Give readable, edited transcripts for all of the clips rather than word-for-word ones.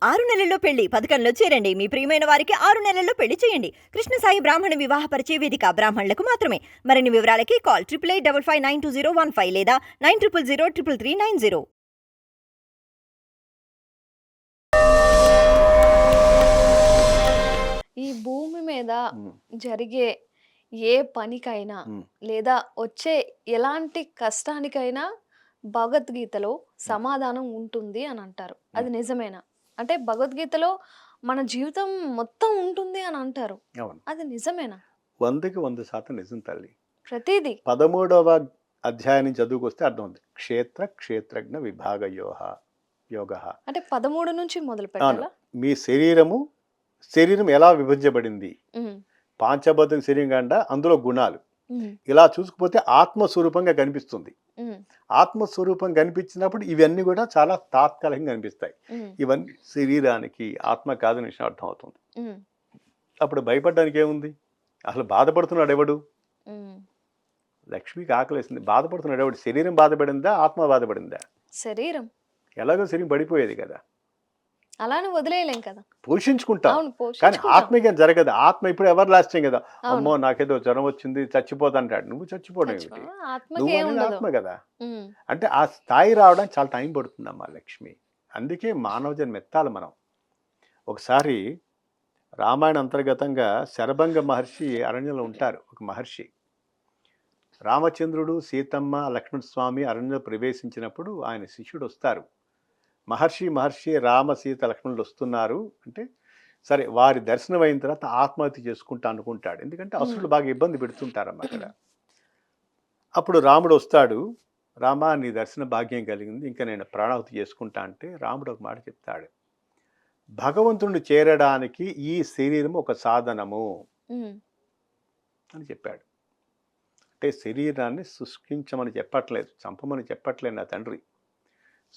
6 నెలల్లో పెళ్లి పథకంలో చేరండి. మీ ప్రియమైన వారికి 6 నెలల్లో పెళ్లి చేయండి. కృష్ణ సాయి బ్రాహ్మణ వివాహ పరిచయ వేదిక బ్రాహ్మణులకు మాత్రమే. మరిన్ని వివరాలకి కాల్ 8855592015 లేదా 9000333990. ఈ భూమి మీద హ్మ్. జరిగే ఏ పనికైనా హ్మ్. లేదా వచ్చే ఎలాంటి కష్టానికైనా భగవద్గీతలో సమాధానం ఉంటుంది అని అంటారు. అది నిజమేనా? అంటే భగవద్గీతలో మన జీవితం మొత్తం ఉంటుంది అని అంటారు. అవును. అది నిజమేనా? 100కి 100% నిజం తల్లి. ప్రతిదీ. 13వ అధ్యాయం చదువుకొస్తే అర్థమవుతుంది. క్షేత్రజ్ఞ విభాగయోహ యోగః. అంటే 13 నుంచి మొదలు అవును. పెట్టాలా? మీ శరీరం ఎలా విభజించబడింది? ఉమ్, పాంచభౌతిక శరీరం కంట అందులో గుణాలు. ఉమ్, ఇలా చూసుకుపోతే ఆత్మస్వరూపంగా కనిపిస్తుంది. ఉమ్, ఆత్మస్వరూపం కనిపించినప్పుడు ఇవన్నీ కూడా చాలా తాత్కాలికంగా కనిపిస్తాయి. ఉమ్, ఇవన్నీ శరీరానికి ఆత్మ కాదని విషయం అర్థం అవుతుంది. ఉమ్, అప్పుడు భయపడడానికి ఏముంది? అసలు బాధపడుతున్నాడు ఎవడు? ఉమ్. లక్ష్మికి ఆకలేసింది. బాధపడుతున్నాడు ఎవడు? శరీరం బాధపడిందా? ఆత్మ బాధపడిందా? శరీరం ఎలాగో శరీరం పడిపోయేది కదా. అలానే వదిలేయలేం కదా. పోషించుకుంటాం. అవును, కానీ పోషించుకుంటాం. ఆత్మకి జరగదు. ఆత్మ ఇప్పుడు ఎవరు లాస్టింగ్ కదా. అవును. అమ్మో నాకేదో జ్వరం వచ్చింది చచ్చిపోతాంటాడు. నువ్వు చచ్చిపోవడం ఏమిటి? ఆత్మకి నువ్వు ఏం అనేది ఉండదు. ఆత్మ కదా. ఉమ్, అంటే ఆ స్థాయి రావడానికి చాలా టైం పడుతుందమ్మా లక్ష్మి. అందుకే మానవ జన్మ ఎత్తాలి మనం. ఒకసారి రామాయణ అంతర్గతంగా శరభంగ మహర్షి అరణ్యంలో ఉంటారు. ఒక మహర్షి. రామచంద్రుడు, సీతమ్మ, లక్ష్మణ స్వామి అరణ్యంలో ప్రవేశించినప్పుడు ఆయన శిష్యుడు వస్తారు. మహర్షి రామ సీత లక్ష్మణులు వస్తున్నారు అంటే సరే వారి దర్శనం అయిన తర్వాత ఆత్మహత్య చేసుకుంటా అనుకుంటాడు. ఎందుకంటే అసురులు బాగా ఇబ్బంది పెడుతుంటారమ్మ అక్కడ. అప్పుడు రాముడు వస్తాడు. రామ నీ దర్శన భాగ్యం కలిగింది, ఇంకా నేను ప్రాణాహుతి చేసుకుంటా అంటే రాముడు ఒక మాట చెప్తాడు. భగవంతుడిని చేరడానికి ఈ శరీరం ఒక సాధనము ఉమ్, అని చెప్పాడు. అంటే శరీరాన్ని శుష్కించమని చెప్పట్లేదు, చంపమని చెప్పట్లేదు నా తండ్రి.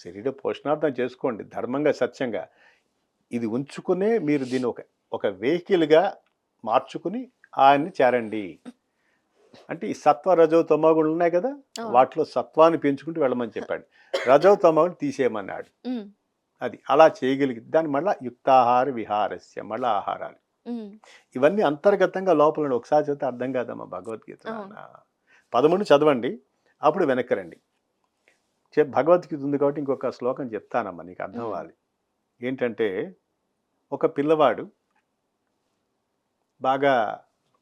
శరీర పోషణార్థం చేసుకోండి ధర్మంగా సత్యంగా. ఇది ఉంచుకునే మీరు దీన్ని ఒక వెహికల్గా మార్చుకుని ఆయన్ని చేరండి అంటే ఈ సత్వ రజో తమోగుణాలు ఉన్నాయి కదా, వాటిలో సత్వాన్ని పెంచుకుంటూ వెళ్ళమని చెప్పాడు. రజో తమోగుణం తీసేయమన్నాడు. అది అలా చేయగలిగి దాన్ని మళ్ళీ యుక్తాహార విహారస్య మళ్ళీ ఆహారాలు ఇవన్నీ అంతర్గతంగా లోపల ఒకసారి చదివితే అర్థం కాదమ్మా భగవద్గీత. 13 చదవండి, అప్పుడు వెనక్కి రండి. భగవద్గీత ఉంది కాబట్టి ఇంకొక శ్లోకం చెప్తానమ్మా నీకు అర్థం అవ్వాలి. ఏంటంటే ఒక పిల్లవాడు బాగా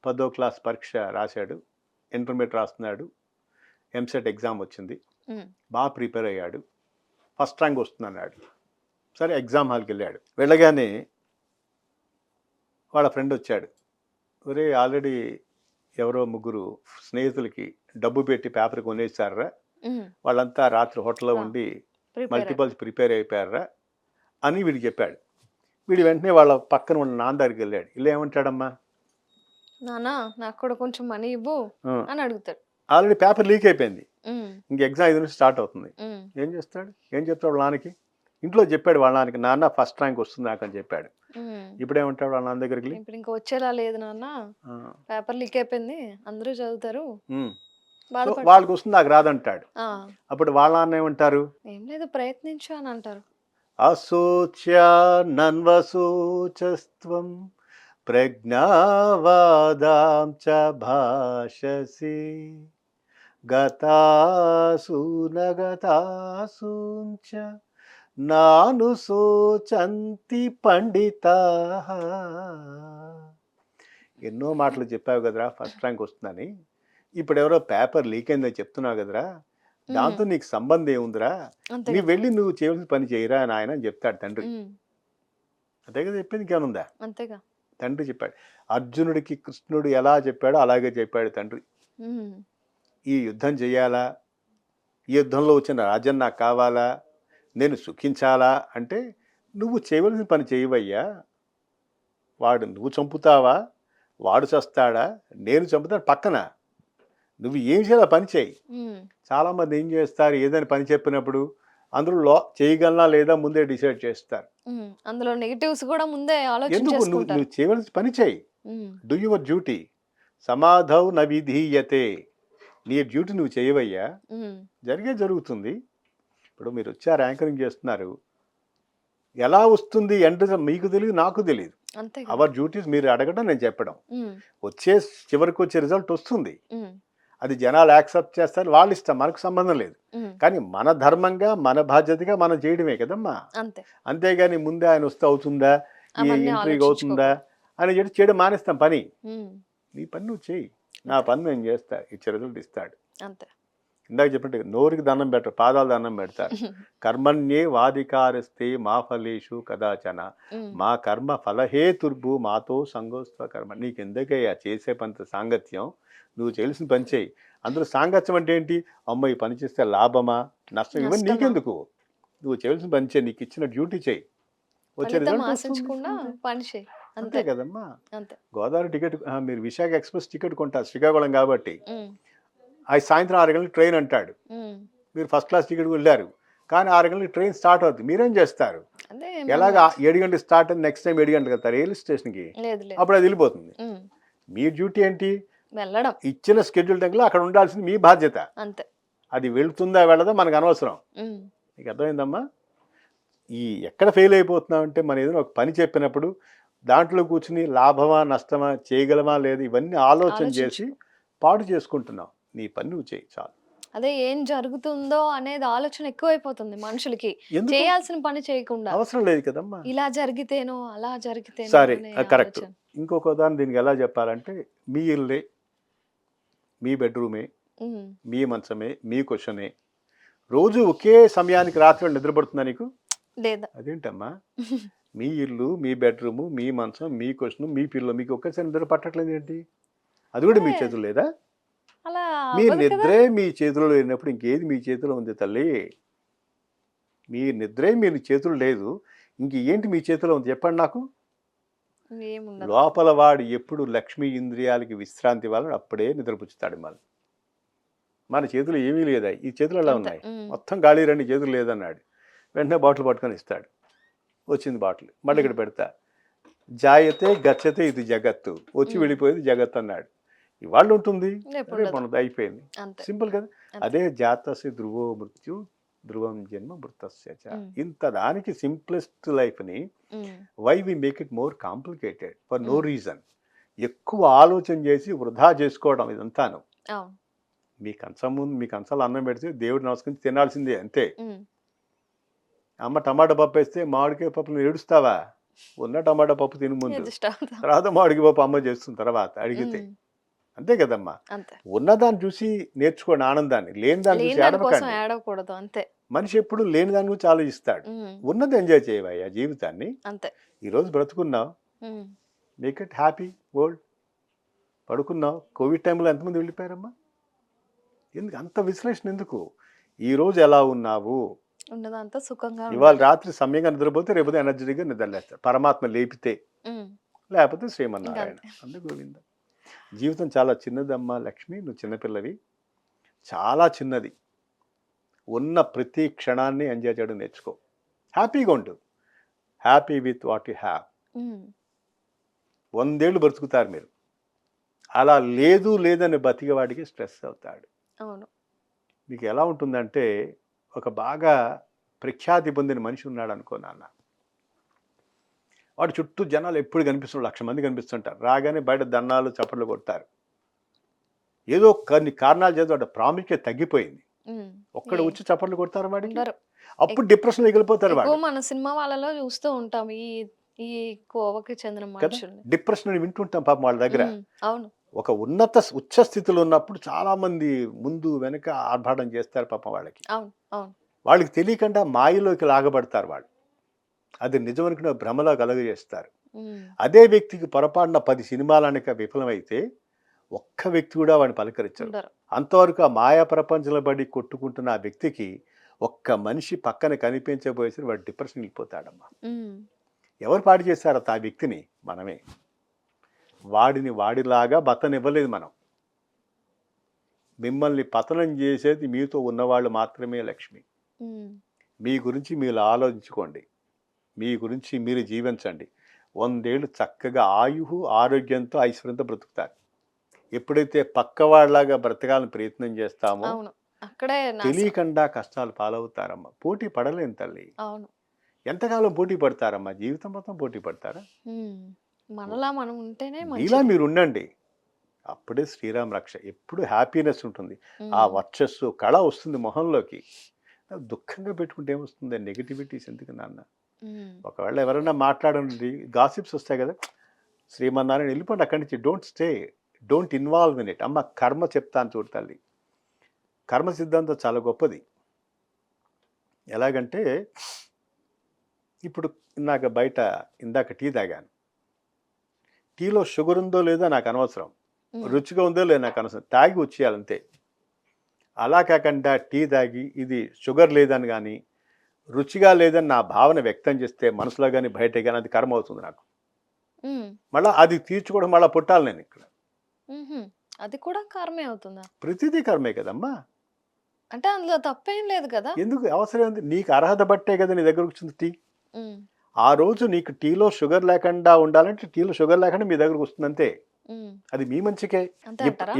10వ క్లాస్ పరీక్ష రాశాడు, ఇంటర్మీడియట్ రాస్తున్నాడు, ఎంసెట్ ఎగ్జామ్ వచ్చింది, బాగా ప్రిపేర్ అయ్యాడు, ఫస్ట్ ర్యాంక్ వస్తుందన్నాడు. సరే ఎగ్జామ్ హాల్కి వెళ్ళాడు. వెళ్ళగానే వాళ్ళ ఫ్రెండ్ వచ్చాడు. ఒరే ఆల్రెడీ ఎవరో ముగ్గురు స్నేహితులకి డబ్బు పెట్టి పేపర్ కొనేసారా, వాళ్ళంతా రాత్రి హోటల్లో ఉండి మల్టిపల్స్ ప్రిపేర్ అయిపోయారా అని వీడికి చెప్పాడు. వీడు వెంటనే వాళ్ళ పక్కన ఉన్న నాన్న దగ్గరికి వెళ్ళాడు. ఇలా ఏమంటాడమ్మా, నాన్న నాకు కూడా కొంచెం మనీ ఇవ్వు అని అడుగుతాడు. ఆల్రెడీ పేపర్ లీక్ అయిపోయింది, ఇంక ఎగ్జామ్ 5 నుంచి స్టార్ట్ అవుతుంది. ఏం చెప్తాడు వాళ్ళ నాన్నకి? ఇంట్లో చెప్పాడు వాళ్ళ నాన్నకి, నాన్న ఫస్ట్ ర్యాంక్ వస్తుంది నాకు అని చెప్పాడు. ఇప్పుడేమంటాడు వాళ్ళ నాన్న దగ్గరికి? ఇప్పుడు ఇంకా వచ్చేలా లేదు నాన్న, పేపర్ లీక్ అయిపోయింది, అందరూ చదువుతారు, వాళ్ళకి వస్తుంది నాకు రాదంటాడు. అప్పుడు వాళ్ళ నాన్న ఏమంటారు? ఏం లేదు ప్రయత్నించు అని అంటారు. అశోచ్య నన్వశోచస్త్వం ప్రజ్ఞావాదాం చ భాషసి గతాసు నగతాసూంచ నాను శోచంతి పండితాః. ఎన్నో మాటలు చెప్పావు కదరా ఫస్ట్ ర్యాంక్ వస్తుందని, ఇప్పుడు ఎవరో పేపర్ లీక్ అయిందని చెప్తున్నావు కదరా, దాంతో నీకు సంబంధం ఏముందిరా, నీ వెళ్ళి నువ్వు చేయవలసిన పని చేయరా అని ఆయన చెప్తాడు తండ్రి. అంతే కదా చెప్పింది, ఇంకేముందా? అంతేగా తండ్రి చెప్పాడు. అర్జునుడికి కృష్ణుడు ఎలా చెప్పాడో అలాగే చెప్పాడు తండ్రి. ఈ యుద్ధం చేయాలా, ఈ యుద్ధంలో వచ్చిన రాజ్యం నాకు కావాలా, నేను సుఖించాలా అంటే నువ్వు చేయవలసిన పని చేయవయ్యా. వాడు నువ్వు చంపుతావా, వాడు చస్తాడా, నేను చంపుతాను పక్కన, నువ్వు ఏం చేయాలా పని చేయి. చాలామంది ఏం చేస్తారు, ఏదైనా పని చెప్పినప్పుడు అందులో చేయగలనా లేదా ముందే డిసైడ్ చేస్తారు. అందులో నెగటివ్స్ కూడా ముందే ఎందుకు? నువ్వు చేయవలసిన పని చేయి, డూ యువర్ డ్యూటీ. సమాధౌ న విధీయతే, నీ డ్యూటీ నువ్వు చేయవయ్యా, జరుగుతుంది. ఇప్పుడు మీరు వచ్చారు యాంకరింగ్ చేస్తున్నారు, ఎలా వస్తుంది ఎండ్ రిజల్ట్ మీకు తెలియదు, నాకు తెలియదు. అంతే కదా. అవర్ డ్యూటీస్ మీరు అడగడం, నేను చెప్పడం. ఉమ్, చివరికి వచ్చే రిజల్ట్ వస్తుంది. ఉమ్, అది జనాలు యాక్సెప్ట్ చేస్తారు, వాళ్ళ ఇష్టం, మనకు సంబంధం లేదు. ఉమ్, కానీ మన ధర్మంగా, మన బాధ్యతగా మనం చేయడమే కదమ్మా. అంతే. అంతేగాని ముందే ఆయన వస్తే అవుతుందా, ఈ అవన్నీ ఇంటర్వ్యూకి అవుతుందా అని చెప్పి చేయడం మానేస్తాం పని. ఉమ్, నీ పని నువ్వు చేయి, నా పని నేను చేస్తా, ఇచ్చే రిజల్ట్ ఇస్తాడు. అంతే. ఇందాక చెప్పినట్టు నోరుకి దండం పెట్టరు, పాదాలు దండం పెడతారు. కర్మణ్యే వాధికారస్తే మా ఫలేషు కదాచన ఉమ్, మా కర్మ ఫలహేతుర్భు మాతో సంగోస్వ కర్మ. నీకు ఎందుకయ్యా చేసే పంత సాంగత్యం, నువ్వు చేయాల్సిన పని చేయి. అందులో సాంగత్యం అంటే ఏంటి? అమ్మ ఈ పని చేస్తే లాభమా నష్టం ఇవన్నీ నష్టమా? నీకెందుకు, నువ్వు చేయాల్సిన పని చేయి, నీకు ఇచ్చిన డ్యూటీ చేయి, వచ్చే ఫలితం రిజల్ట్ ఆశించకుండా పని చేయి. అంతే అంతే కదమ్మా. అంతే. గోదావరి టికెట్ మీరు విశాఖ ఎక్స్ప్రెస్ టికెట్ కొంటారు శ్రీకాకుళం కాబట్టి, ఉమ్, అది సాయంత్రం 6 గంటలకు ట్రైన్ అంటాడు, ఉమ్, మీరు ఫస్ట్ క్లాస్ టికెట్ వెళ్ళారు, కానీ 6 గంటలకు ట్రైన్ స్టార్ట్ అవుతుంది, మీరేం చేస్తారు? అదే ఎలాగా 7 గంటలకు స్టార్ట్ అని నెక్స్ట్ టైం 7 గంటలకు వెళ్తారు రైల్వే స్టేషన్కి, లేదు లేదు. అప్పుడు అది వెళ్ళిపోతుంది. ఉమ్, మీ డ్యూటీ ఏంటి? వెళ్ళడం ఇచ్చిన స్కెడ్యూల్ టైంలో అక్కడ ఉండాల్సింది మీ బాధ్యత. అంతే. అది వెళ్తుందా వెళ్ళదా మనకు అనవసరం. ఉమ్, నీకు అర్థమైందమ్మా? ఈ ఎక్కడ ఫెయిల్ అయిపోతున్నాం అంటే, మనం ఏదైనా ఒక పని చెప్పినప్పుడు దాంట్లో కూర్చుని లాభమా నష్టమా, చేయగలమా లేదు, ఇవన్నీ ఆలోచన చేసి పాడు చేసుకుంటున్నాం. నీ పని నువ్వు చేయి చాలు. అదే ఏం జరుగుతుందో అనేది ఆలోచన ఎక్కువైపోతుంది మనుషులకి, ఎందుకు? చేయాల్సిన పని చేయకుండా. అవసరం లేదు కదమ్మా. ఇలా జరిగితేనో అలా జరిగితేనో సరే, అనే కరెక్ట్. ఆలోచన. ఇంకొక ఉదాహరణ దీనికి ఎలా చెప్పాలంటే, మీ ఇల్లే, మీ బెడ్రూమే, ఉమ్, మీ మంచమే, మీ క్వశ్చనే, రోజు ఒకే సమయానికి రాత్రి నిద్రపడుతుందా నీకు? లేదా. అదేంటమ్మా, మీ ఇల్లు, మీ బెడ్రూము, మీ మంచం, మీ క్వశ్చన్, మీ పిల్ల, మీకు ఒక్కసారి నిద్ర పట్టట్లేదు ఏంటి? అది కూడా మీ అదే. చేతులు లేదా? అలా మీ అవ్వదు కదా. నిద్రే మీ చేతిలో లేనప్పుడు ఇంకేది మీ చేతిలో ఉంది తల్లి? మీ నిద్రే మీ చేతులు లేదు, ఇంక ఏంటి మీ చేతిలో ఉంది చెప్పండి నాకు? ఏముండదు. లోపల వాడు ఎప్పుడు లక్ష్మీ ఇంద్రియాలకి విశ్రాంతి ఇవ్వాలని అప్పుడే నిద్రపుచ్చుతాడు. మన చేతులు ఏమీ లేదా, ఈ చేతులు ఎలా అంతే. ఉన్నాయి, ఉమ్, మొత్తం గాలి రండి, చేతులు లేదన్నాడు. వెంటనే బాటిల్ పట్టుకొని ఇస్తాడు, వచ్చింది బాటిల్, మళ్ళీ ఇక్కడ పెడతా, జాయతే గచ్చతే ఇది జగత్తు, వచ్చి వెళ్ళిపోయేది జగత్ అన్నాడు. ఇవాళ ఉంటుంది, రేపు రేపు ఉండదు. మనది అయిపోయింది. అంతే. సింపుల్ కదా. అంతే. అదే జాతసి ధ్రువో మృత్యు ధ్రువం జన్మ మృతస్య చ. ఇంత దానికి సింప్లెస్ట్ లైఫ్ని um, why we make it more complicated for no reason. ఎక్కువ ఆలోచన చేసి వృధా చేసుకోవడం ఇదంతాను. అవును. మీ కంచం ముందు, మీ కంచాలు అన్నం పెడితే దేవుడు నమస్కరించి తినాల్సిందే అంతే. ఉమ్, అమ్మ టమాటా పప్పు వేస్తే మామిడికాయ పప్పులు ఏడుస్తావా? ఉన్న టమాటా పప్పు తిని ముందు, ఇది స్టవ్ తో. తర్వాత మామిడికాయ పప్పు అమ్మ చేస్తుంది తర్వాత అడిగితే. ఉమ్, అంతే కదమ్మా. అంతే. ఉన్నదాన్ని చూసి నేర్చుకోండి ఆనందాన్ని, లేని దాన్ని లేని చూసి దానికోసం ఏడవకండి. ఏడవకూడదు. అంతే. మనిషి ఎప్పుడు లేని దాని గురించి ఆలోచిస్తాడు. ఉమ్, ఉన్నది ఎంజాయ్ చేయవయ్యా జీవితాన్ని. అంతే. ఈరోజు బ్రతుకున్నావు, um, make it happy world. పడుకున్నావు, కోవిడ్ టైంలో ఎంతమంది వెళ్ళిపోయారమ్మా? ఎందుకు అంత విశ్లేషణ ఎందుకు? ఈరోజు ఎలా ఉన్నావు? ఉన్నదంతా సుఖంగా ఇవాళ ఉండాలి. రాత్రి సమయంగా నిద్రపోతే రేపు ఎనర్జెటిక్గా నిద్రలేస్తారు, పరమాత్మ లేపితే, ఉమ్, లేకపోతే శ్రీమన్నారాయణ. ఇంకా అందుకు గోవింద. జీవితం చాలా చిన్నదమ్మా లక్ష్మి, నువ్వు చిన్నపిల్లవి, చాలా చిన్నది. ఉన్న ప్రతి క్షణాన్ని ఎంజాయ్ చేయడం నేర్చుకో, హ్యాపీగా ఉండు, happy with what you have. Um, 100 ఏళ్ళు బ్రతుకుతారు మీరు. అలా లేదు లేదని బతికేవాడికి స్ట్రెస్ అవుతాడు. అవును. మీకు ఎలా ఉంటుందంటే, ఒక బాగా ప్రఖ్యాతి పొందిన మనిషి ఉన్నాడు అనుకో నాన్న, వాడు చుట్టూ జనాలు ఎప్పుడు కనిపిస్తున్నారు, 1,00,000 మంది కనిపిస్తుంటారు. రాగానే బయట దండాలు చప్పట్లు కొడతారు. ఏదో కొన్ని కారణాల చేత వాడు ప్రాముఖ్యత తగ్గిపోయింది. ఉమ్, ఒక్కడ వచ్చి చప్పట్లు కొడతారు వాడికి, ఉండరు. అప్పుడు డిప్రెషన్ వెళ్ళిపోతారు ఎక్కువ వాడు. మన సినిమా వాళ్ళలో చూస్తూ ఉంటాం ఈ ఈ కోవకి చెందిన కదా, మనుషుల్ని. డిప్రెషన్ అని వింటుంటాం పాపం వాళ్ళ దగ్గర. ఉమ్, అవును. ఒక ఉచ్చ స్థితిలో ఉన్నప్పుడు చాలా మంది ముందు వెనక ఆర్భాటం చేస్తారు పాపం వాళ్ళకి. అవును. అవును. వాళ్ళకి తెలియకుండా మాయలోకి లాగబడతారు వాళ్ళు. అది నిజమనుకున్న భ్రమలో కలుగజేస్తారు. ఉమ్, అదే వ్యక్తికి పొరపాటున 10 సినిమాలనక విఫలమైతే ఒక్క వ్యక్తి కూడా వాడిని పలకరించరు. ఉండరు. అంతవరకు ఆ మాయా ప్రపంచంలో పడి కొట్టుకుంటున్న ఆ వ్యక్తికి ఒక్క మనిషి పక్కన కనిపించబోయేసరి వాడు డిప్రెషన్ వెళ్ళిపోతాడమ్మా. ఉమ్, ఎవరు పాడు చేశారు ఆ వ్యక్తిని? మనమే. వాడిని వాడిలాగా బతనివ్వలేదు మనం. మిమ్మల్ని పతనం చేసేది మీతో ఉన్నవాళ్ళు మాత్రమే లక్ష్మి. ఉమ్, మీ గురించి మీరు ఆలోచించుకోండి, మీ గురించి మీరు జీవించండి. 100 ఏళ్ళు చక్కగా ఆరోగ్యంతో ఐశ్వర్యంతో బ్రతుకుతారు. ఎప్పుడైతే పక్కవాళ్ళలాగా బ్రతకాలని ప్రయత్నం చేస్తామో అవును. అక్కడే నాశనం. తెలియకుండా కష్టాలు పాలవుతారమ్మా. పోటీ పడలేని తల్లి. అవును. ఎంతకాలం పోటీ పడతారమ్మా? జీవితం మొత్తం పోటీ పడతారా? మనలా మనం ఉంటేనే ఇలా మంచిది. మీరు ఉండండి, అప్పుడే శ్రీరామ రక్ష. ఎప్పుడు హ్యాపీనెస్ ఉంటుంది, ఆ ఉమ్, వర్చస్సు కళ వస్తుంది మొహంలోకి. దుఃఖంగా పెట్టుకుంటే ఏమొస్తుంది? నెగిటివిటీస్ ఎందుకు నాన్న? ఉమ్, ఒకవేళ ఎవరైనా మాట్లాడండి, గాసిప్స్ వస్తాయి కదా, శ్రీమన్నారాయణ వెళ్ళిపోండి అక్కడి నుంచి. Don't stay, don't involve in it. అమ్మ కర్మ చెప్తాను చూడు తల్లి. కర్మ సిద్ధాంతం చాలా గొప్పది. ఎలాగంటే ఇప్పుడు ఇందాక టీ తాగాను. టీలో షుగర్ ఉందో లేదో నాకు అనవసరం, రుచిగా ఉందో లేదో నాకు అనవసరం, తాగి వచ్చేయాలంతే. అలా కాకుండా టీ తాగి ఇది షుగర్ లేదని కానీ రుచిగా లేదని నా భావన వ్యక్తం చేస్తే మనసులో కానీ బయట కానీ అది కర్మ అవుతుంది నాకు. మళ్ళీ అది తీర్చుకోవడం మళ్ళీ పుట్టాలి నేను ఇక్కడ. అది కూడా కర్మే అవుతుందా? ప్రతిదీ కర్మే కదమ్మా. అంటే అందులో తప్పేం లేదు కదా. ఎందుకు అవసరం ఉంది? నీకు అర్హత బట్టే కదా నీ దగ్గరకు వచ్చింది టీ. ఉమ్, ఆ రోజు నీకు టీలో షుగర్ లేకుండా ఉండాలంటే టీలో షుగర్ లేకుండా మీ దగ్గరకు వస్తుంది అంతే. ఉమ్, అది మీ మంచికే. అంతే అంటారా?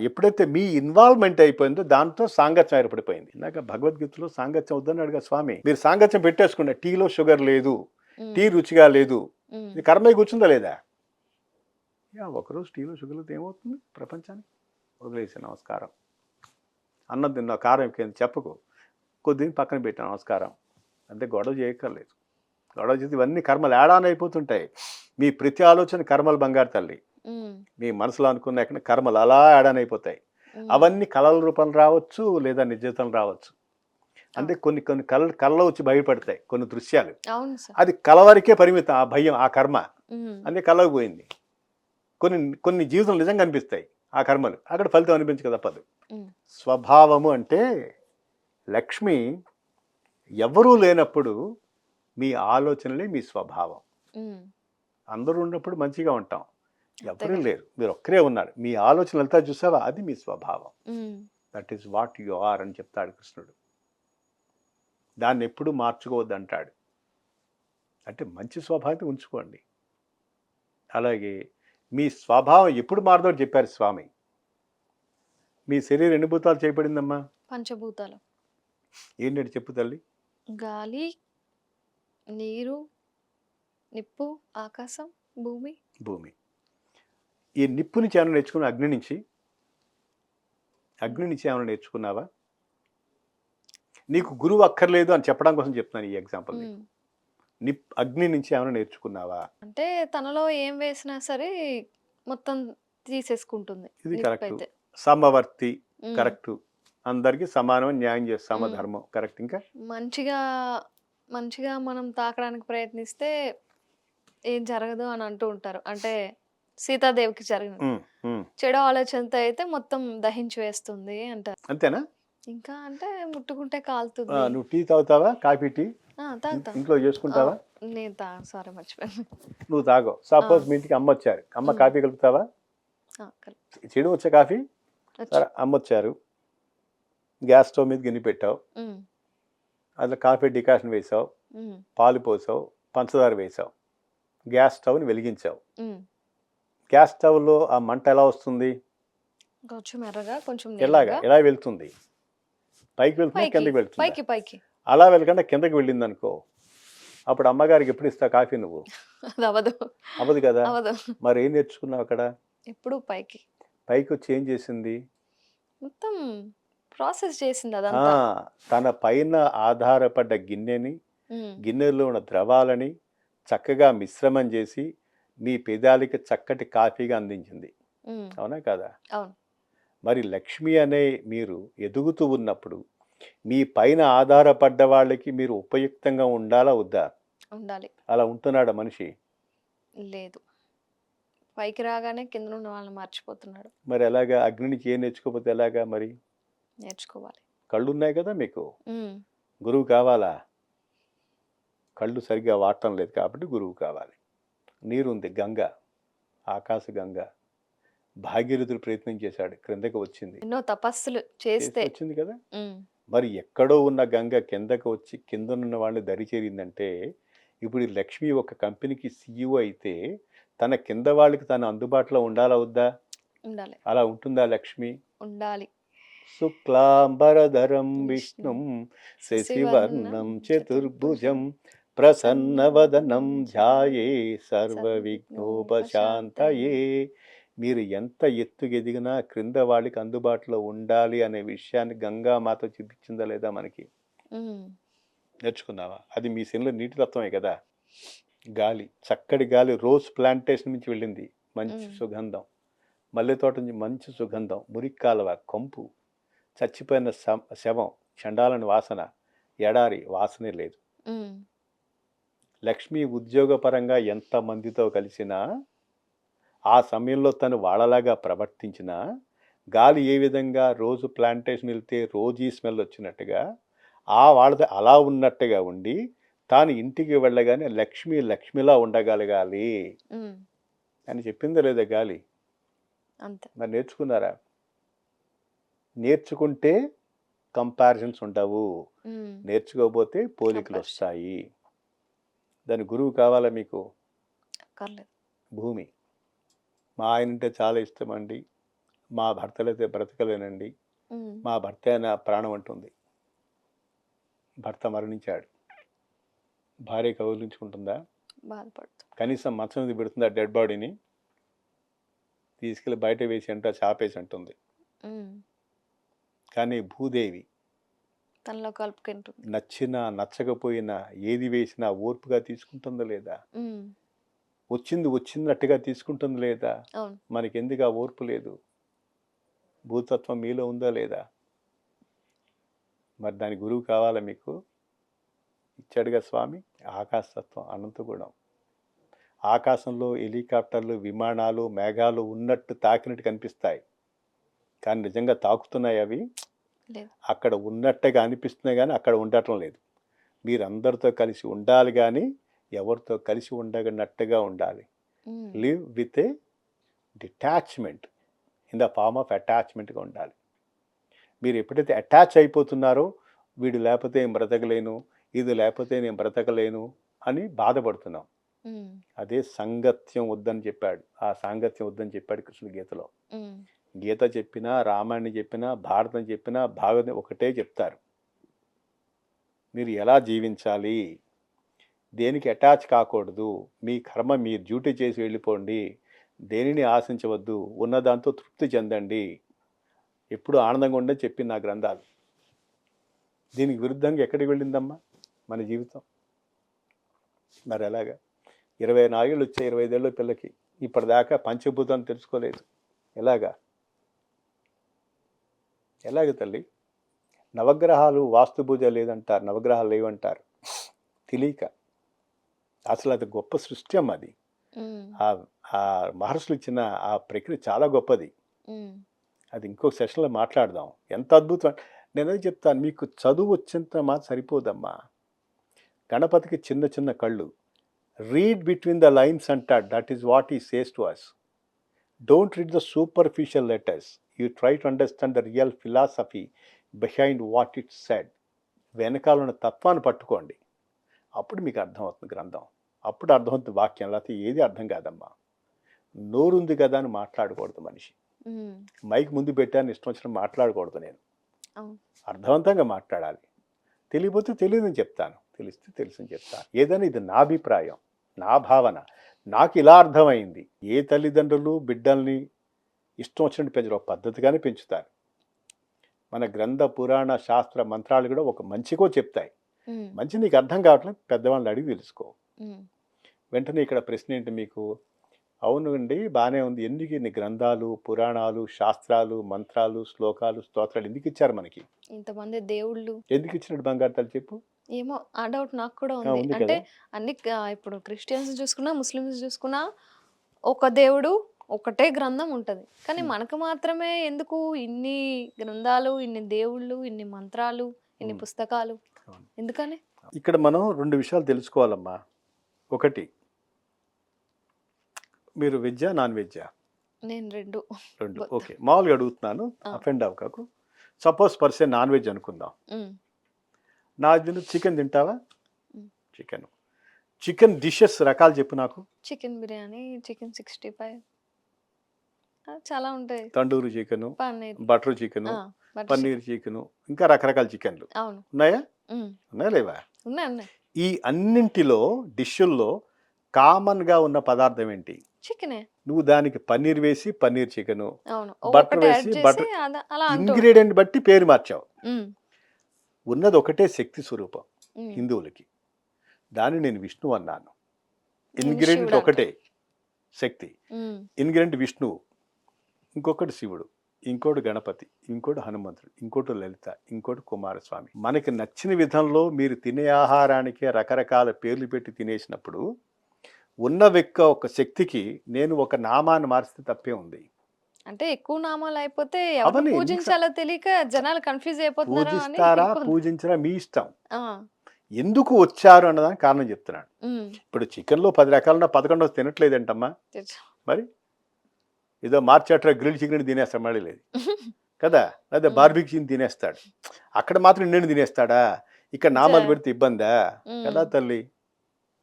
ఎప్పుడైతే మీ ఇన్వాల్వ్మెంట్ అయిపోయిందో దాంతో సాంగత్యం ఏర్పడిపోయింది. ఇందాక భగవద్గీతలో సాంగత్యం వద్దన్నాడుగా స్వామి. మీరు సాంగత్యం పెట్టేసుకున్న టీలో షుగర్ లేదు, టీ రుచిగా లేదు, ఇది కర్మే కూర్చుందా లేదా? ఒకరోజు టీలో షుగర్ లేదు ఏమవుతుంది ప్రపంచానికి? వదిలేసి నమస్కారం. అన్నం తిన్నా కారం ఎక్కింది చెప్పకు, కొద్దిగా పక్కన పెట్టా నమస్కారం, అంతే. గొడవ చేయక్కర్లేదు. గొడవ చేసి ఇవన్నీ కర్మలు ఏడాన్ అయిపోతుంటాయి. మీ ప్రతి ఆలోచన కర్మలు బంగారు తల్లి. మీ మనసులో అనుకున్న ఎక్కడ కర్మలు అలా యాడాన్ అయిపోతాయి. అవన్నీ కళల రూపంలో రావచ్చు లేదా నిజతలు రావచ్చు. అంటే కొన్ని కొన్ని కళ్ళలో వచ్చి భయపడతాయి కొన్ని దృశ్యాలు. అవును సార్. అది కళ వరకే పరిమితం, ఆ భయం ఆ కర్మ అదే కళ్ళకు పోయింది. కొన్ని జీవితాలు నిజంగా అనిపిస్తాయి ఆ కర్మలు, అక్కడ ఫలితం అనిపించక తప్పదు. స్వభావము అంటే లక్ష్మి ఎవరూ లేనప్పుడు మీ ఆలోచనలే మీ స్వభావం. అందరూ ఉన్నప్పుడు మంచిగా ఉంటాం, ఎవరూ లేరు, మీరు ఒక్కరే ఉన్నారు, మీ ఆలోచనలు అంతా చూసావా, అది మీ స్వభావం. That is what you are అని చెప్తాడు కృష్ణుడు. దాన్ని ఎప్పుడు మార్చుకోవద్దు అంటాడు. అంటే మంచి స్వభావం ఉంచుకోండి. అలాగే మీ స్వభావం ఎప్పుడు మారదో చెప్పారు స్వామి. మీ శరీరం ఎన్ని భూతాలు చేయబడిందమ్మా? పంచభూతాలు. ఏంటంటే చెప్పు తల్లి. గాలి, నీరు, నిప్పు, ఆకాశం, భూమి. భూమి. ఈ నిప్పు నుంచి ఏమైనా నేర్చుకున్నా? అగ్ని నుంచి ఏమైనా నేర్చుకున్నావా? నీకు గురువు అక్కర్లేదు అని చెప్పడం కోసం చెప్తున్నాను ఈ ఎగ్జాంపుల్. అగ్ని నుంచి ఏమైనా నేర్చుకున్నావా? అంటే తనలో ఏం వేసినా సరే మొత్తం తీసేసుకుంటుంది. ఇది కరెక్ట్. సమవర్తి కరెక్ట్. అందరికి సమానం, న్యాయం చేస్తే సమధర్మం కరెక్ట్. ఇంకా మంచిగా మనం తాకడానికి ప్రయత్నిస్తే ఏం జరగదు అని అంటూ ఉంటారు. అంటే సీతాదేవికి జరిగింది. చెడు ఆలోచనతో అయితే మొత్తం దహించి వేస్తుంది అంటారు. అంతేనా? ఇంకా అంటే ముట్టుకుంటే కాలుతుంది. నువ్వు టీ తాగుతావా? కాఫీ టీ తాగుతా. ఇంట్లో చేసుకుంటావా? నేను సారీ మర్చిపోయాను. నువ్వు తాగో. సపోజ్ మీ ఇంటికి అమ్మ వచ్చారు, అమ్మ కాఫీ కలుపుతావా? చెడు వచ్చే కాఫీ. సరే, అమ్మ వచ్చారు, గ్యాస్ స్టవ్ మీద గిన్నె పెట్టావు, అందులో కాఫీ డికాషన్ వేసావు, పాలు పోసావు, పంచదార వేసావు, గ్యాస్ స్టవ్ని వెలిగించావు. గ్యాస్ స్టవ్లో ఆ మంట ఎలా వస్తుంది? కొంచెం ఎర్రగా, కొంచెం ఎలా వెళ్తుంది? పైకి వెళ్తుంది, కిందకి వెళ్తుంది. పైకి అలా వెళ్ళకుండా కిందకి వెళ్ళింది అనుకో, అప్పుడు అమ్మగారికి ఎప్పుడు ఇస్తావు కాఫీ నువ్వు? అవ్వదు కదా. మరి ఏం నేర్చుకున్నావు అక్కడ? ఎప్పుడు పైకి వచ్చి ఏం చేసింది? మొత్తం ప్రాసెస్ చేసింది అదంతా. తన పైన ఆధారపడ్డ గిన్నెలో ఉన్న ద్రవాలని చక్కగా మిశ్రమం చేసి మీ పెదాలకి చక్కటి కాఫీగా అందించింది. అవునా కదా? మరి లక్ష్మి అనే మీరు ఎదుగుతూ ఉన్నప్పుడు మీ పైన ఆధారపడ్డ వాళ్ళకి మీరు ఉపయుక్తంగా ఉండాలా వద్దా? ఉండాలి. అలా ఉంటున్నాడా మనిషి? లేదు. పైకి రాగానే కింద ఉన్న వాళ్ళని మర్చిపోతున్నాడు. మరి ఎలాగా? అగ్ని నుంచి ఏం నేర్చుకోకపోతే ఎలాగా? మరి నేర్చుకోవాలి. కళ్ళు ఉన్నాయి కదా మీకు, గురువు కావాలా? కళ్ళు సరిగ్గా వాడటం లేదు కాబట్టి గురువు కావాలి. నీరుంది, గంగ, ఆకాశ గంగ. భాగీరథుడు ప్రయత్నం చేశాడు, క్రిందకు వచ్చింది, ఎన్నో తపస్సులు చేస్తే వచ్చింది కదా. మరి ఎక్కడో ఉన్న గంగ కిందకు వచ్చి కింద ఉన్న వాళ్ళని దరి చేరిందంటే, ఇప్పుడు ఈ లక్ష్మి ఒక కంపెనీకి CEO అయితే తన కింద వాళ్ళకి తను అందుబాటులో ఉండాలా వద్దా? ఉండాలి. అలా ఉంటుందా లక్ష్మి? ఉండాలి. శుక్లాంబరధరం విష్ణుం శశివర్ణం చతుర్భుజం ప్రసన్నవదనం ధ్యాయే సర్వవిఘ్నోపశాంతయే. మీరు ఎంత ఎత్తుకు ఎదిగినా క్రింద వాళ్ళకి అందుబాటులో ఉండాలి అనే విషయాన్ని గంగామాత చూపించిందా లేదా మనకి? ఉమ్, నేర్చుకున్నావా? అది మీ శనిలో నీటి తత్వమే కదా. గాలి, చక్కటి గాలి రోజ్ ప్లాంటేషన్ నుంచి వెళ్ళింది, మంచి సుగంధం. మల్లె తోట నుంచి మంచి సుగంధం. మురికి కాలువ, కంపు, చచ్చిపోయిన శవం, చండాలని వాసన, ఎడారి వాసనే లేదు. ఉమ్, లక్ష్మి ఉద్యోగపరంగా ఎంత మందితో కలిసినా ఆ సమయంలో తను వాళ్ళలాగా ప్రవర్తించినా, గాలి ఏ విధంగా రోజు ప్లాంటేషన్ వెళ్తే రోజీ స్మెల్ వచ్చినట్టుగా ఆ వాళ్ళది అలా ఉన్నట్టుగా ఉండి తాను ఇంటికి వెళ్ళగానే లక్ష్మి లక్ష్మిలా ఉండగలగాలి ఉమ్, అని చెప్పిందా లేదా గాలి? అంతే. మరి నేర్చుకున్నారా? నేర్చుకుంటే కంపారిజన్స్ ఉండవు, ఉమ్, నేర్చుకోకపోతే పోలికలు Comparison. వస్తాయి. దాని గురువు కావాలా మీకు? అక్కర్లేదు. భూమి. మా ఆయన అంటే చాలా ఇష్టం అండి, మా భర్తలైతే బ్రతకలేనండి, ఉమ్, మా భర్త అయినా ప్రాణం అంటుంది. భర్త మరణించాడు, భార్య కౌలించుకుంటుందా? బాధపడుతుంది. కనీసం మంచం మీద పెడుతుందా? డెడ్ బాడీని తీసుకెళ్ళి బయట వేసి అంట చాపేసి అంటుంది. ఉమ్, కానీ భూదేవి తనలో కలుపుకుంటుంది. నచ్చినా నచ్చకపోయినా ఏది వేసినా ఓర్పుగా తీసుకుంటుందా లేదా? ఉమ్, వచ్చినట్టుగా తీసుకుంటుంది లేదా? అవును. మనకెందుకు ఆ ఓర్పు లేదు? భూతత్వం మీలో ఉందా లేదా? మరి దాని గురువు కావాలా మీకు? ఇచ్చాడుగా స్వామి. ఆకాశతత్వం, అనంతగుణం. ఆకాశంలో హెలికాప్టర్లు, విమానాలు, మేఘాలు ఉన్నట్టు తాకినట్టు కనిపిస్తాయి, కానీ నిజంగా తాకుతున్నాయి అవి? లేదు. అక్కడ ఉన్నట్టుగా అనిపిస్తున్నాయి కానీ అక్కడ ఉండటం లేదు. మీరు అందరితో కలిసి ఉండాలి కానీ ఎవరితో కలిసి ఉండనట్టుగా ఉండాలి. Um, live with a detachment, in the form of అటాచ్మెంట్గా ఉండాలి. మీరు ఎప్పుడైతే అటాచ్ అయిపోతున్నారో, వీడు లేకపోతే నేను బ్రతకలేను, ఇది లేకపోతే నేను బ్రతకలేను అని బాధపడుతున్నాం. ఉమ్, అదే సంగత్యం వద్దని చెప్పాడు. ఆ సాంగత్యం వద్దని చెప్పాడు కృష్ణుడు గీతలో. ఉమ్, గీత చెప్పినా, రామాయణం చెప్పినా, భారతం చెప్పినా, భాగవతం ఒకటే చెప్తారు. మీరు ఎలా జీవించాలి, దేనికి అటాచ్ కాకూడదు, మీ కర్మ మీరు డ్యూటీ చేసి వెళ్ళిపోండి, దేనిని ఆశించవద్దు, ఉన్నదాంతో తృప్తి చెందండి, ఎప్పుడు ఆనందంగా ఉండని చెప్పింది నా గ్రంథాలు. దీనికి విరుద్ధంగా ఎక్కడికి వెళ్ళిందమ్మా మన జీవితం? మరి ఎలాగా? 24 ఏళ్ళు వచ్చాయి 25 ఏళ్ళ పిల్లకి, ఇప్పటిదాకా పంచభూతాన్ని తెలుసుకోలేదు. ఎలాగా తల్లి? నవగ్రహాలు వాస్తు పూజ లేదంటారు, నవగ్రహాలు లేవంటారు. తెలియక. అసలు అది గొప్ప సృష్టి అమ్మ అది. ఉమ్, ఆ మహర్షులు ఇచ్చిన ఆ ప్రక్రియ చాలా గొప్పది. ఉమ్, అది ఇంకో సెషన్లో మాట్లాడదాం. ఎంత అద్భుతం! నేనదే చెప్తాను, మీకు చదువు వచ్చేంత మాత్రం సరిపోదమ్మా. గణపతికి చిన్న చిన్న కళ్ళు, రీడ్ బిట్వీన్ ద లైన్స్ అంటాడు. That is what he says to us. Don't read the superficial letters, you try to understand the real philosophy behind what it said. వెనకాల ఉన్న తత్వాన్ని పట్టుకోండి, అప్పుడు మీకు అర్థమవుతుంది గ్రంథం, అప్పుడు అర్థమవుతుంది వాక్యం. లేకపోతే ఏది అర్థం కాదమ్మా. నోరుంది కదా అని మాట్లాడకూడదు మనిషి. ఉమ్, మైక్ ముందు పెట్టాను ఇష్టం వచ్చిన మాట్లాడకూడదు. నేను అవును. అర్థవంతంగా మాట్లాడాలి. తెలియకపోతే తెలియదని చెప్తాను, తెలిస్తే తెలుసని చెప్తాను. ఏదైనా ఇది నా అభిప్రాయం, నా భావన, నాకు ఇలా అర్థమైంది. ఏ తల్లిదండ్రులు బిడ్డల్ని ఇష్టం వచ్చినట్టు పెంచరు, ఒక పద్ధతిగానే పెంచుతారు. మన గ్రంథ పురాణ శాస్త్ర మంత్రాలు కూడా ఒక మంచికో చెప్తాయి. ఉమ్, మంచి నీకు అర్థం కావట్లేదు, పెద్దవాళ్ళని అడిగి తెలుసుకో. ఉమ్, వెంటనే ఇక్కడ ప్రశ్న ఏంటి మీకు? అవును అండి, బాగానే ఉంది, ఎందుకు ఇన్ని గ్రంథాలు, పురాణాలు, శాస్త్రాలు, మంత్రాలు, శ్లోకాలు, స్తోత్రాలు ఎందుకు ఇచ్చారు మనకి? ఇంతమంది దేవుళ్ళు ఎందుకు ఇచ్చినట్టు బంగారు తల్లి చెప్పు? ఏమో ఆ డౌట్ నాకు కూడా ఆ, ఉంది. ఉంది అంటే కదా. అన్ని ఇప్పుడు క్రిస్టియన్స్ చూసుకున్నా, ముస్లిమ్స్ చూసుకున్నా ఒక దేవుడు ఒకటే గ్రంథం ఉంటది. కానీ మనకు మాత్రమే ఎందుకు ఇన్ని గ్రంథాలు, ఇన్ని దేవుళ్ళు, ఇన్ని మంత్రాలు, ఇన్ని పుస్తకాలు? అవును. ఎందుకని? ఇక్కడ మనం 2 విషయాలు తెలుసుకోవాలమ్మా. ఒకటి, మీరు వెజ్జా నాన్ వెజ్జా? నేను రెండు. రెండు. Both. ఓకే, మామూలుగా అడుగుతున్నాను, అఫెండ్ అవ్వకు. సపోజ్ పర్సన్ నాన్ వెజ్ అనుకుందాం. ఉమ్, నా చికెన్ తింటావా? మ్. చికెన్ డిషెస్ రకాలు చెప్పు నాకు. చికెన్ బిర్యానీ, చికెన్ 65 చాలా ఉంటాయి. Tandoori chicken, paneer, butter chicken, butter paneer chicken, ఇంకా రకరకాల చికెన్లు అవును. ఉన్నాయా? ఉమ్, ఉన్నాయా లేవా? ఉన్నాయి ఉన్నాయి. ఈ అన్నింటిలో డిష్యుల్లో కామన్గా ఉన్న పదార్థం ఏంటి? చికెనే. నువ్వు దానికి పన్నీర్ వేసి పన్నీర్ చికెను, అవును. బటర్ ఒక్కొక్కటి యాడ్ వేసి చేసి బటర్, అలా అంటూ ఉంటారు. ఇంగ్రీడియంట్ బట్టి పేరు మార్చావు. ఉమ్, ఉన్నది ఒకటే శక్తి స్వరూపం ఉమ్. హిందువులకి. దాన్ని నేను విష్ణువు అన్నాను. నేను ఇంగ్రీడియంట్ శివుడు ఒకటే శక్తి, ఉమ్, ఇంగ్రీడియంట్ విష్ణువు, ఇంకొకటి శివుడు, ఇంకోటి గణపతి, ఇంకోటి హనుమంతుడు, ఇంకోటి లలిత, ఇంకోటి కుమారస్వామి. మనకి నచ్చిన విధంలో మీరు తినే ఆహారానికి రకరకాల పేర్లు పెట్టి తినేసినప్పుడు ఉన్న ఒక శక్తికి నేను ఒక నామాన్ని మార్చితే తప్పే ఉంది. అంటే ఎక్కువ నామాలు అయిపోతే ఎవరిని అవని ఎందుకు పూజించాలో తెలియక జనాలు కన్ఫ్యూజ్ అయిపోతున్నారా అని పూజిస్తారా కొంత- పూజించరా మీ ఇష్టం. ఆ, ఎందుకు వచ్చారు అన్నదానికి కారణం చెప్తున్నాను. ఉమ్, ఇప్పుడు చికెన్లో 10 రకాలున్న 11 తినట్లేదంటమ్మా. తెలుసు. మరి ఏదో మార్చాట్రా గ్రిల్ చికెన్ తినేస్తాడు మళ్ళీ లేదు కదా, లేదా బార్బిక్యూని తినేస్తాడు. అక్కడ మాత్రం నిన్ను తినేస్తాడా? ఇక్కడ నామాలు చే- పెడితే ఇబ్బందా? ఉమ్, కదా తల్లి,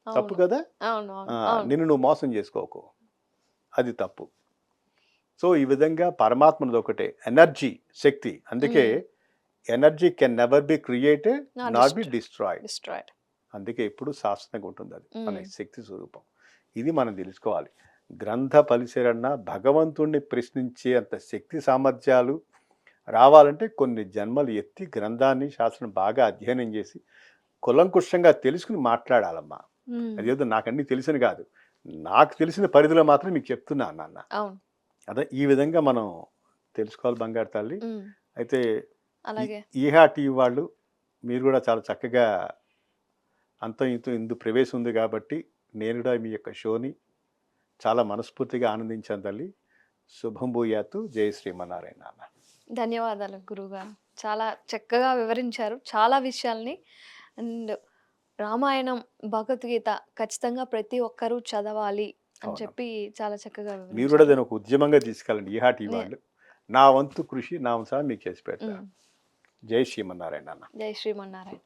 తప్పు అవును కదా. అవును అవును ఆ, అవును. నిన్ను నువ్వు మోసం చేసుకోకు, అది తప్పు. సో ఈ విధంగా పరమాత్మది ఒకటే ఎనర్జీ, శక్తి. అందుకే energy can never be created, Not not be destroyed. Destroyed. అందుకే ఎప్పుడు శాశ్వతంగా ఉంటుంది అది మన మ్మ్. శక్తి స్వరూపం. ఇది మనం తెలుసుకోవాలి. గ్రంథ పరిశీలన భగవంతుణ్ణి ప్రశ్నించే అంత శక్తి సామర్థ్యాలు రావాలంటే కొన్ని జన్మలు ఎత్తి గ్రంథాన్ని శాస్త్రం బాగా అధ్యయనం చేసి కులంకుషంగా తెలుసుకుని మాట్లాడాలమ్మా. ఉమ్, అదేదో నాకు అన్నీ తెలిసిన కాదు, నాకు తెలిసిన పరిధిలో మాత్రం మీకు చెప్తున్నాను నాన్న. అవును. అదే ఈ విధంగా మనం తెలుసుకోవాలి బంగారు తల్లి. ఉమ్, అయితే అలాగే ఈహా టీవీ వాళ్ళు మీరు కూడా చాలా చక్కగా అంతం ఇందు ప్రవేశం ఉంది కాబట్టి నేను కూడా మీ యొక్క షోని చాలా మనస్ఫూర్తిగా ఆనందించాను తల్లి. శుభం భూయాతు. జై శ్రీమన్నారాయణ నాన్న. ధన్యవాదాలు గురువుగారు. చాలా చక్కగా వివరించారు చాలా విషయాల్ని. అండ్ రామాయణం, భగవద్గీత ఖచ్చితంగా ప్రతి ఒక్కరూ చదవాలి అని అవును. చెప్పి చాలా చక్కగా మీరు కూడా వివరించారు. దాన్ని ఒక ఉద్యమంగా తీసుకెళ్ళండి ఈహా టీవీ నే- వాళ్ళు. నా వంతు కృషి నా వంశా మీకు చేసి పెడతా. ఉమ్, జై శ్రీమన్నారాయణ నాన్న. జై శ్రీమన్నారాయణ.